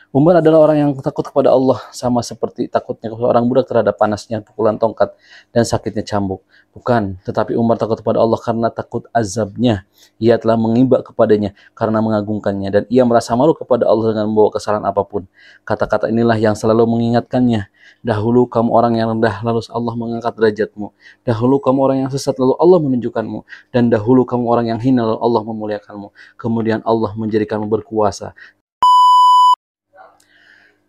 Umar adalah orang yang takut kepada Allah sama seperti takutnya seorang budak terhadap panasnya pukulan tongkat dan sakitnya cambuk. Bukan, tetapi Umar takut kepada Allah karena takut azabnya. Ia telah mengiba kepadanya karena mengagungkannya dan ia merasa malu kepada Allah dengan membawa kesalahan apapun. Kata-kata inilah yang selalu mengingatkannya. Dahulu kamu orang yang rendah, lalu Allah mengangkat derajatmu. Dahulu kamu orang yang sesat, lalu Allah menunjukkanmu. Dan dahulu kamu orang yang hina, lalu Allah memuliakanmu. Kemudian Allah menjadikanmu berkuasa.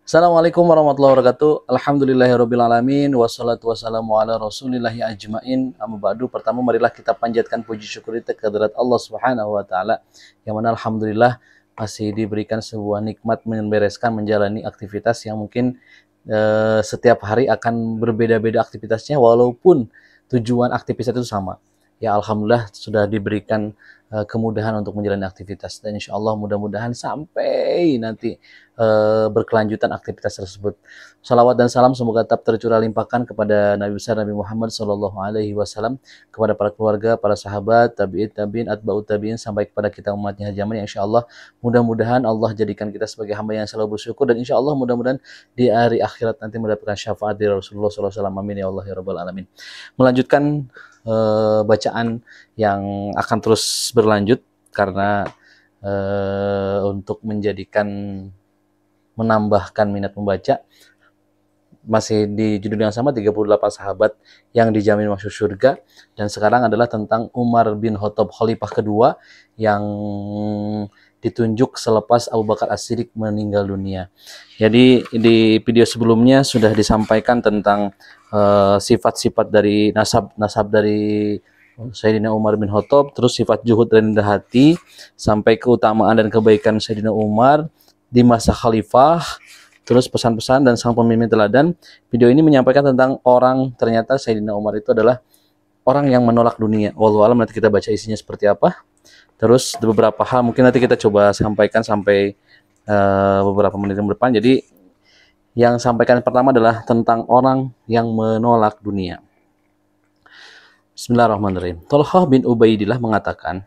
Assalamualaikum warahmatullahi wabarakatuh. Alhamdulillahirrabbilalamin. Wassalatu wassalamu ala rasulillahi ajmain. Amma ba'du. Pertama marilah kita panjatkan puji syukur kita kehadirat Allah subhanahu wa ta'ala, yang mana alhamdulillah masih diberikan sebuah nikmat membereskan menjalani aktivitas yang mungkin setiap hari akan berbeda-beda aktivitasnya, walaupun tujuan aktivitas itu sama. Ya alhamdulillah sudah diberikan kemudahan untuk menjalani aktivitas, dan insya Allah mudah-mudahan sampai nanti berkelanjutan aktivitas tersebut. Salawat dan salam semoga tetap tercurah limpahkan kepada Nabi besar Nabi Muhammad SAW, kepada para keluarga, para sahabat, tabi'in, atba'ut tabi'in, sampai kepada kita umatnya zaman yang insya Allah mudah-mudahan Allah jadikan kita sebagai hamba yang selalu bersyukur, dan insya Allah mudah-mudahan di hari akhirat nanti mendapatkan syafaat dari Rasulullah SAW. Amin ya Allah ya Rabbal Alamin. Melanjutkan bacaan yang akan terus berlanjut karena untuk menambahkan minat membaca, masih di judul yang sama, 38 sahabat yang dijamin masuk surga, dan sekarang adalah tentang Umar bin Khattab, khalifah kedua yang ditunjuk selepas Abu Bakar As-Siddiq meninggal dunia. Jadi di video sebelumnya sudah disampaikan tentang sifat-sifat dari nasab dari Sayyidina Umar bin Khattab, terus sifat zuhud dan rendah hati, sampai keutamaan dan kebaikan Sayyidina Umar di masa khalifah, terus pesan-pesan dan sang pemimpin teladan. Video ini menyampaikan tentang ternyata Sayyidina Umar itu adalah orang yang menolak dunia. Wallahu alam, nanti kita baca isinya seperti apa. Terus beberapa hal mungkin nanti kita coba sampaikan sampai beberapa menit ke depan. Jadi yang sampaikan pertama adalah tentang orang yang menolak dunia. Bismillahirrahmanirrahim. Thalhah bin Ubaidillah mengatakan,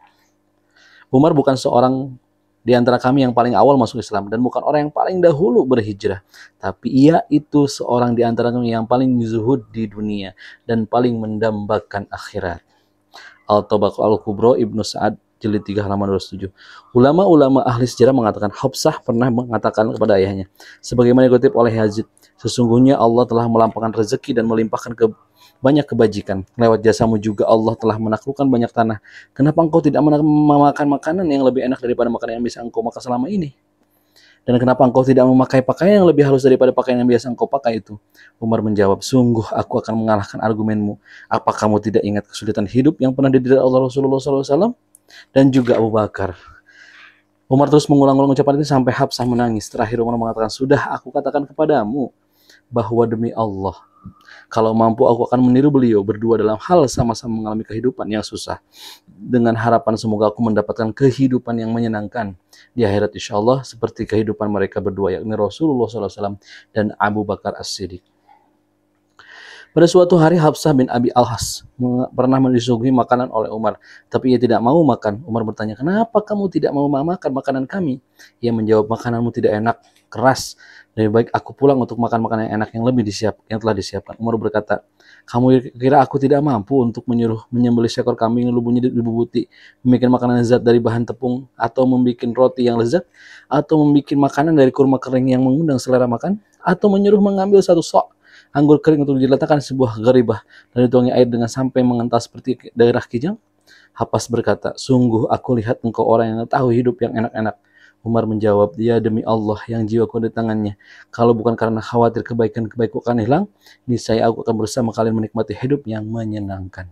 Umar bukan seorang di antara kami yang paling awal masuk Islam, dan bukan orang yang paling dahulu berhijrah, tapi ia itu seorang di antara kami yang paling zuhud di dunia dan paling mendambakan akhirat. Al-Tabaq Al-Kubro Ibnu Sa'ad jilid 3 halaman 207. Ulama-ulama ahli sejarah mengatakan Hafsah pernah mengatakan kepada ayahnya, sebagaimana dikutip oleh Yazid, sesungguhnya Allah telah melampaukan rezeki dan melimpahkan banyak kebajikan. Lewat jasamu juga Allah telah menaklukkan banyak tanah. Kenapa engkau tidak memakan makanan yang lebih enak daripada makanan yang bisa engkau makan selama ini? Dan kenapa engkau tidak memakai pakaian yang lebih halus daripada pakaian yang biasa engkau pakai itu? Umar menjawab, sungguh aku akan mengalahkan argumenmu. Apa kamu tidak ingat kesulitan hidup yang pernah diderita oleh Rasulullah SAW dan juga Abu Bakar? Umar terus mengulang-ulang ucapan itu sampai Hafsah menangis. Terakhir Umar mengatakan, sudah aku katakan kepadamu bahwa demi Allah, kalau mampu aku akan meniru beliau berdua dalam hal sama-sama mengalami kehidupan yang susah, dengan harapan semoga aku mendapatkan kehidupan yang menyenangkan di akhirat insyaallah seperti kehidupan mereka berdua, yakni Rasulullah SAW dan Abu Bakar As-Siddiq. Pada suatu hari Hafsah bin Abi Al-Has pernah disuguhi makanan oleh Umar, tapi ia tidak mau makan. Umar bertanya, kenapa kamu tidak mau makan makanan kami? Ia menjawab, makananmu tidak enak, keras. Lebih baik aku pulang untuk makan makanan yang enak yang telah disiapkan. Umar berkata, kamu kira aku tidak mampu untuk menyembelih seekor kambing lubunya dibubuti, membuat makanan lezat dari bahan tepung, atau membuat roti yang lezat, atau membuat makanan dari kurma kering yang mengundang selera makan, atau menyuruh mengambil satu sok anggur kering untuk diletakkan sebuah garibah dan dituangi air dengan sampai mengental seperti daerah kijang? Hafsah berkata, sungguh aku lihat engkau orang yang tahu hidup yang enak-enak. Umar menjawab, ya demi Allah yang jiwaku di tangannya, kalau bukan karena khawatir kebaikan-kebaiku akan hilang, niscaya aku akan bersama kalian menikmati hidup yang menyenangkan.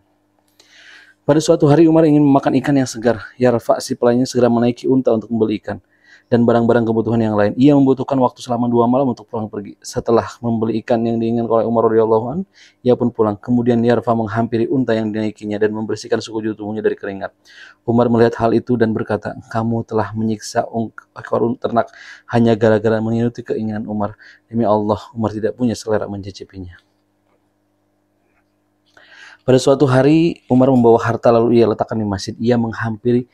Pada suatu hari Umar ingin memakan ikan yang segar. Yarfa si pelayannya segera menaiki unta untuk membeli ikan dan barang-barang kebutuhan yang lain. Ia membutuhkan waktu selama 2 malam untuk pulang pergi. Setelah membeli ikan yang diinginkan oleh Umar radhiyallahu anhu, ia pun pulang. Kemudian Yarfa menghampiri unta yang dinaikinya dan membersihkan sekujur tubuhnya dari keringat. Umar melihat hal itu dan berkata, kamu telah menyiksa ekor ternak hanya gara-gara mengikuti keinginan Umar. Demi Allah, Umar tidak punya selera mencicipinya. Pada suatu hari Umar membawa harta lalu ia letakkan di masjid. Ia menghampiri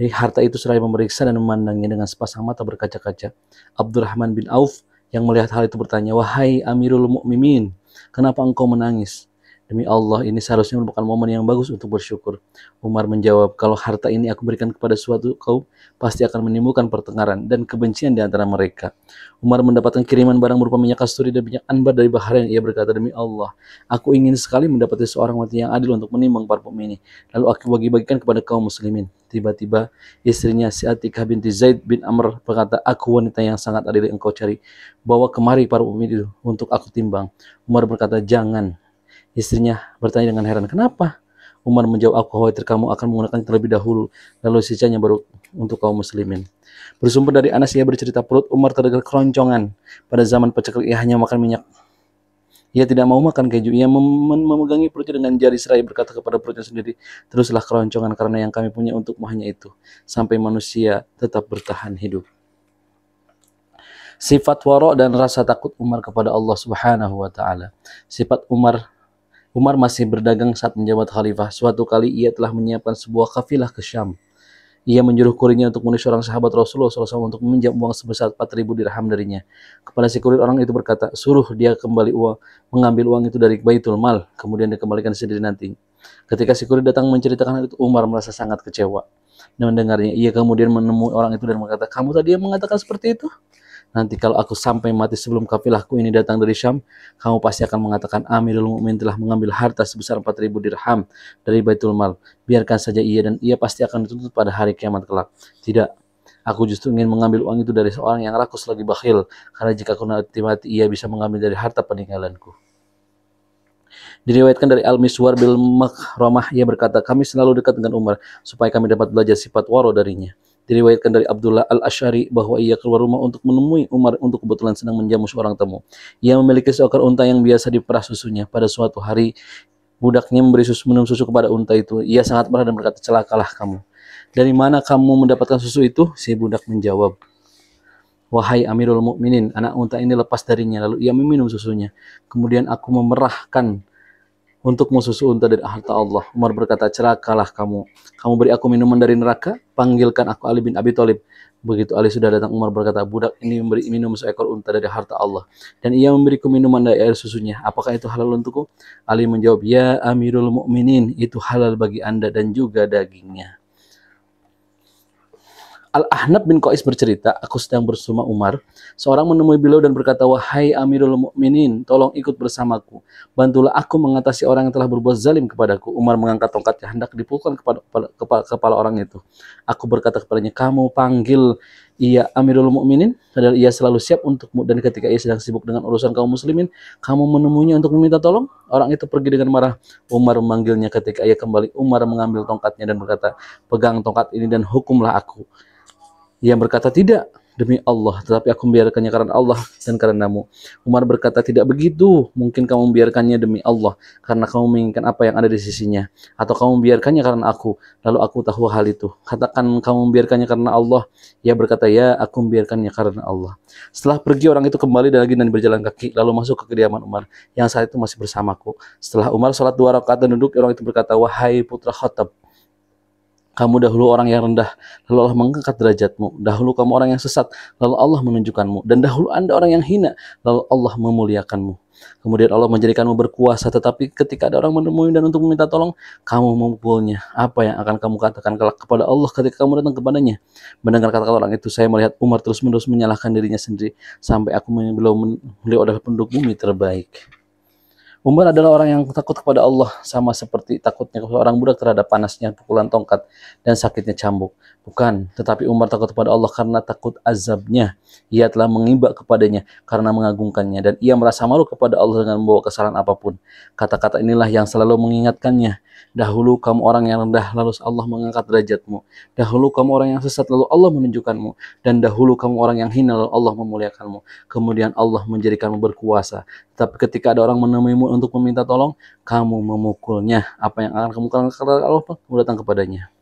Jadi harta itu seraya memeriksa dan memandangnya dengan sepasang mata berkaca-kaca. Abdurrahman bin Auf yang melihat hal itu bertanya, "Wahai Amirul Mukminin, kenapa engkau menangis?" "Demi Allah, ini seharusnya merupakan momen yang bagus untuk bersyukur." Umar menjawab, "Kalau harta ini aku berikan kepada suatu kaum, pasti akan menimbulkan pertengkaran dan kebencian di antara mereka." Umar mendapatkan kiriman barang berupa minyak kasturi dan minyak anbar dari Bahrain. Ia berkata, "Demi Allah, aku ingin sekali mendapati seorang wanita yang adil untuk menimbang parfum ini. Lalu aku bagi-bagikan kepada kaum muslimin." Tiba-tiba istrinya si Atikah binti Zaid bin Amr berkata, "Aku wanita yang sangat adil yang engkau cari. Bawa kemari parfum itu untuk aku timbang." Umar berkata, "Jangan." Istrinya bertanya dengan heran, "Kenapa?" Umar menjawab, "Aku khawatir kamu akan menggunakannya terlebih dahulu, lalu sisanya baru untuk kaum muslimin." Bersumber dari Anas, ia bercerita, perut Umar terdengar keroncongan. Pada zaman paceklik ia hanya makan minyak. Ia tidak mau makan keju. Ia memegangi perutnya dengan jari seraya berkata kepada perutnya sendiri, "Teruslah keroncongan, karena yang kami punya untukmu hanya itu, sampai manusia tetap bertahan hidup." Sifat wara' dan rasa takut Umar kepada Allah Subhanahu wa taala. Sifat Umar masih berdagang saat menjabat khalifah. Suatu kali ia telah menyiapkan sebuah kafilah ke Syam. Ia menyuruh kurirnya untuk menulis seorang sahabat Rasulullah SAW untuk meminjam uang sebesar 4.000 dirham darinya. Kepada si kurir, orang itu berkata, "Suruh dia mengambil uang itu dari Baitul Mal, kemudian dikembalikan sendiri nanti." Ketika si kurir datang menceritakan hal itu, Umar merasa sangat kecewa. Dan mendengarnya, ia kemudian menemui orang itu dan berkata, "Kamu tadi yang mengatakan seperti itu? Nanti kalau aku sampai mati sebelum kafilahku ini datang dari Syam, kamu pasti akan mengatakan Amirul Mukminin telah mengambil harta sebesar 4.000 dirham dari Baitul Mal. Biarkan saja ia, dan ia pasti akan dituntut pada hari kiamat kelak." "Tidak, aku justru ingin mengambil uang itu dari seorang yang rakus lagi bakhil, karena jika aku mati, ia bisa mengambil dari harta peninggalanku." Diriwayatkan dari Al-Miswar bil Makhramah, ia berkata, "Kami selalu dekat dengan Umar supaya kami dapat belajar sifat waro darinya." Diriwayatkan dari Abdullah Al-Asy'ari bahwa ia keluar rumah untuk menemui Umar untuk kebetulan sedang menjamu seorang tamu. Ia memiliki seekor unta yang biasa diperah susunya. Pada suatu hari, budaknya memberi minum susu kepada unta itu. Ia sangat marah dan berkata, "Celakalah kamu. Dari mana kamu mendapatkan susu itu?" Si budak menjawab, "Wahai Amirul Mukminin, anak unta ini lepas darinya, lalu ia meminum susunya. Kemudian aku memerahkan untukmu susu unta dari harta Allah." Umar berkata, "Celakalah kamu. Kamu beri aku minuman dari neraka? Panggilkan aku Ali bin Abi Thalib." Begitu Ali sudah datang, Umar berkata, "Budak ini memberi minum seekor unta dari harta Allah, dan ia memberiku minuman dari air susunya. Apakah itu halal untukku?" Ali menjawab, "Ya Amirul Mukminin, itu halal bagi Anda dan juga dagingnya." Al-Ahnaf bin Qais bercerita, "Aku sedang bersama Umar. Seorang menemui beliau dan berkata, 'Wahai Amirul Mukminin, tolong ikut bersamaku. Bantulah aku mengatasi orang yang telah berbuat zalim kepadaku.' Umar mengangkat tongkatnya hendak dipukulkan kepada kepala orang itu. Aku berkata kepadanya, 'Kamu panggil ia Amirul Mukminin, padahal ia selalu siap untukmu, dan ketika ia sedang sibuk dengan urusan kaum muslimin, kamu menemuinya untuk meminta tolong?' Orang itu pergi dengan marah. Umar memanggilnya. Ketika ia kembali, Umar mengambil tongkatnya dan berkata, 'Pegang tongkat ini dan hukumlah aku.' Ia berkata, 'Tidak, demi Allah, tetapi aku membiarkannya karena Allah dan karenamu.' Umar berkata, 'Tidak begitu. Mungkin kamu membiarkannya demi Allah karena kamu menginginkan apa yang ada di sisinya, atau kamu membiarkannya karena aku, lalu aku tahu hal itu. Katakan kamu membiarkannya karena Allah.' Ia berkata, 'Ya, aku membiarkannya karena Allah.' Setelah pergi, orang itu kembali lagi dan berjalan kaki, lalu masuk ke kediaman Umar yang saat itu masih bersamaku. Setelah Umar sholat 2 rakaat dan duduk, orang itu berkata, 'Wahai putra Khattab, kamu dahulu orang yang rendah, lalu Allah mengangkat derajatmu. Dahulu kamu orang yang sesat, lalu Allah menunjukkanmu. Dan dahulu Anda orang yang hina, lalu Allah memuliakanmu. Kemudian Allah menjadikanmu berkuasa, tetapi ketika ada orang menemui dan untuk meminta tolong, kamu memukulnya. Apa yang akan kamu katakan kelak kepada Allah ketika kamu datang kepadanya?' Mendengar kata-kata orang itu, saya melihat Umar terus-menerus menyalahkan dirinya sendiri, sampai aku beliau adalah penduduk bumi terbaik. Umar adalah orang yang takut kepada Allah, sama seperti takutnya seorang budak terhadap panasnya pukulan tongkat dan sakitnya cambuk. Bukan, tetapi Umar takut kepada Allah karena takut azabnya. Ia telah mengimbak kepadanya karena mengagungkannya, dan ia merasa malu kepada Allah dengan membawa kesalahan apapun. Kata-kata inilah yang selalu mengingatkannya. Dahulu kamu orang yang rendah, lalu Allah mengangkat derajatmu. Dahulu kamu orang yang sesat, lalu Allah menunjukkanmu. Dan dahulu kamu orang yang hina, lalu Allah memuliakanmu. Kemudian Allah menjadikanmu berkuasa. Tapi ketika ada orang menemuimu untuk meminta tolong, kamu memukulnya. Apa yang akan kamu katakan Allah? Kamu datang kepadanya.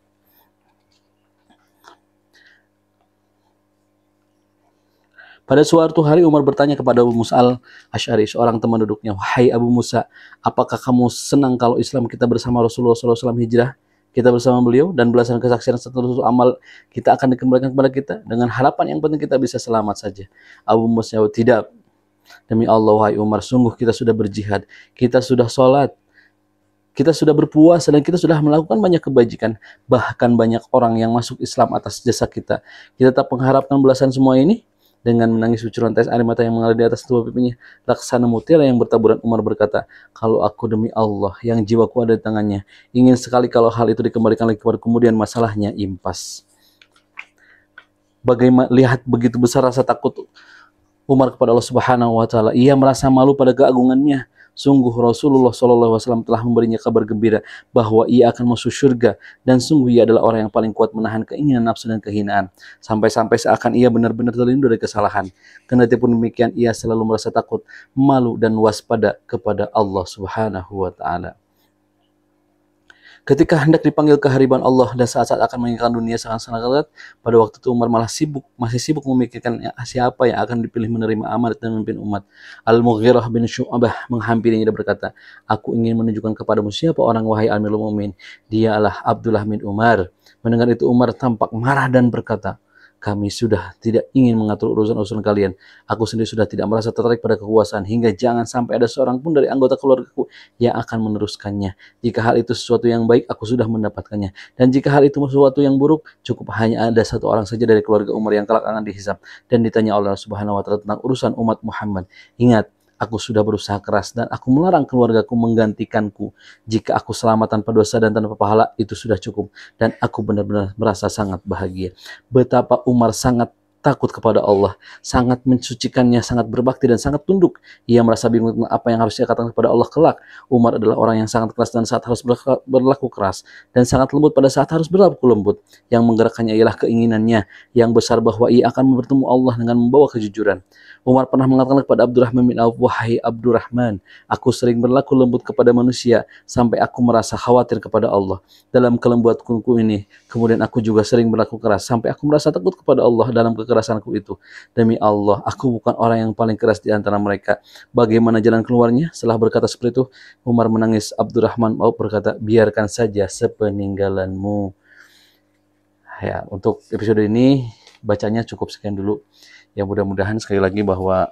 Pada suatu hari Umar bertanya kepada Abu Musa Al-Asy'ari, seorang teman duduknya, 'Wahai Abu Musa, apakah kamu senang kalau Islam kita bersama Rasulullah SAW hijrah? kita bersama beliau, dan belasan kesaksian seluruh amal kita akan dikembalikan kepada kita, dengan harapan yang penting kita bisa selamat saja. Abu Musa, tidak, demi Allah wahai Umar, sungguh kita sudah berjihad, kita sudah sholat, kita sudah berpuasa, dan kita sudah melakukan banyak kebajikan. Bahkan banyak orang yang masuk Islam atas jasa kita. Kita tak mengharapkan belasan semua ini. Dengan menangis cucuran tes air mata yang mengalir di atas dua pipinya, laksana mutiara yang bertaburan, Umar berkata, kalau aku demi Allah yang jiwaku ada di tangannya, ingin sekali kalau hal itu dikembalikan lagi kepada kemudian masalahnya impas. Bagaimana, lihat begitu besar rasa takut Umar kepada Allah Subhanahu wa taala. Ia merasa malu pada keagungannya. Sungguh Rasulullah SAW telah memberinya kabar gembira bahwa ia akan masuk surga, dan sungguh ia adalah orang yang paling kuat menahan keinginan nafsu dan kehinaan, sampai-sampai seakan ia benar-benar terlindung dari kesalahan. Kendati pun demikian, ia selalu merasa takut, malu, dan waspada kepada Allah Subhanahu wa taala. Ketika hendak dipanggil kehariban Allah dan saat-saat akan meninggalkan dunia sangat-sangat dekat, pada waktu itu Umar malah masih sibuk memikirkan siapa yang akan dipilih menerima amanat dan memimpin umat. Al-Mughirah bin Syu'bah menghampirinya dan berkata, aku ingin menunjukkan kepadamu siapa orang, wahai Amirul Mukminin. Dialah Abdullah bin Umar. Mendengar itu Umar tampak marah dan berkata, kami sudah tidak ingin mengatur urusan-urusan kalian. Aku sendiri sudah tidak merasa tertarik pada kekuasaan, hingga jangan sampai ada seorang pun dari anggota keluargaku yang akan meneruskannya. Jika hal itu sesuatu yang baik, aku sudah mendapatkannya. Dan jika hal itu sesuatu yang buruk, cukup hanya ada satu orang saja dari keluarga Umar yang kelak akan dihisab dan ditanya oleh Allah Subhanahu wa taala tentang urusan umat Muhammad. Ingat, aku sudah berusaha keras dan aku melarang keluargaku menggantikanku. Jika aku selamat tanpa dosa dan tanpa pahala, itu sudah cukup. Dan aku benar-benar merasa sangat bahagia. Betapa Umar sangat takut kepada Allah, sangat mensucikannya, sangat berbakti, dan sangat tunduk. Ia merasa bingung tentang apa yang harus ia katakan kepada Allah kelak. Umar adalah orang yang sangat keras dan saat harus berlaku keras, dan sangat lembut pada saat harus berlaku lembut. Yang menggerakkannya ialah keinginannya yang besar bahwa ia akan bertemu Allah dengan membawa kejujuran. Umar pernah mengatakan kepada Abdurrahman bin Auf, wahai Abdurrahman, aku sering berlaku lembut kepada manusia sampai aku merasa khawatir kepada Allah dalam kelembutanku ini. Kemudian aku juga sering berlaku keras sampai aku merasa takut kepada Allah dalam kekerasanku itu. Demi Allah, aku bukan orang yang paling keras di antara mereka. Bagaimana jalan keluarnya? Setelah berkata seperti itu, Umar menangis. Abdurrahman bin Auf berkata, biarkan saja sepeninggalanmu. Ya, untuk episode ini bacanya cukup sekian dulu. Ya, mudah-mudahan sekali lagi bahwa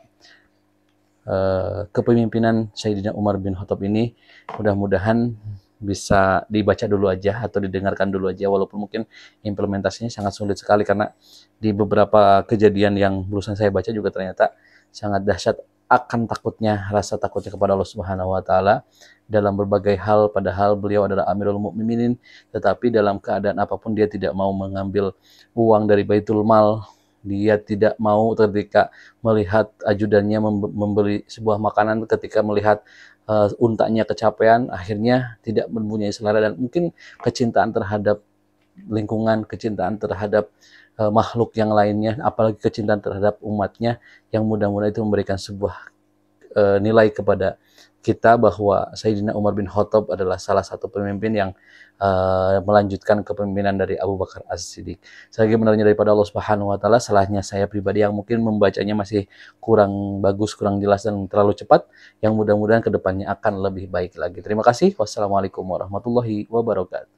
kepemimpinan Sayyidina Umar bin Khattab ini mudah-mudahan bisa dibaca dulu aja atau didengarkan dulu aja, walaupun mungkin implementasinya sangat sulit sekali karena di beberapa kejadian yang barusan saya baca juga ternyata sangat dahsyat akan rasa takutnya kepada Allah Subhanahu wa taala dalam berbagai hal, padahal beliau adalah Amirul Mukminin, tetapi dalam keadaan apapun dia tidak mau mengambil uang dari Baitul Mal. Dia tidak mau ketika melihat ajudannya membeli sebuah makanan, ketika melihat untanya kecapean, akhirnya tidak mempunyai selera, dan mungkin kecintaan terhadap lingkungan, kecintaan terhadap makhluk yang lainnya, apalagi kecintaan terhadap umatnya, yang mudah-mudahan itu memberikan sebuah nilai kepada kita bahwa Sayyidina Umar bin Khattab adalah salah satu pemimpin yang melanjutkan kepemimpinan dari Abu Bakar As-Siddiq. Selagi benarnya daripada Allah Subhanahu wa taala, salahnya saya pribadi yang mungkin membacanya masih kurang bagus, kurang jelas, dan terlalu cepat, yang mudah-mudahan kedepannya akan lebih baik lagi. Terima kasih. Wassalamualaikum warahmatullahi wabarakatuh.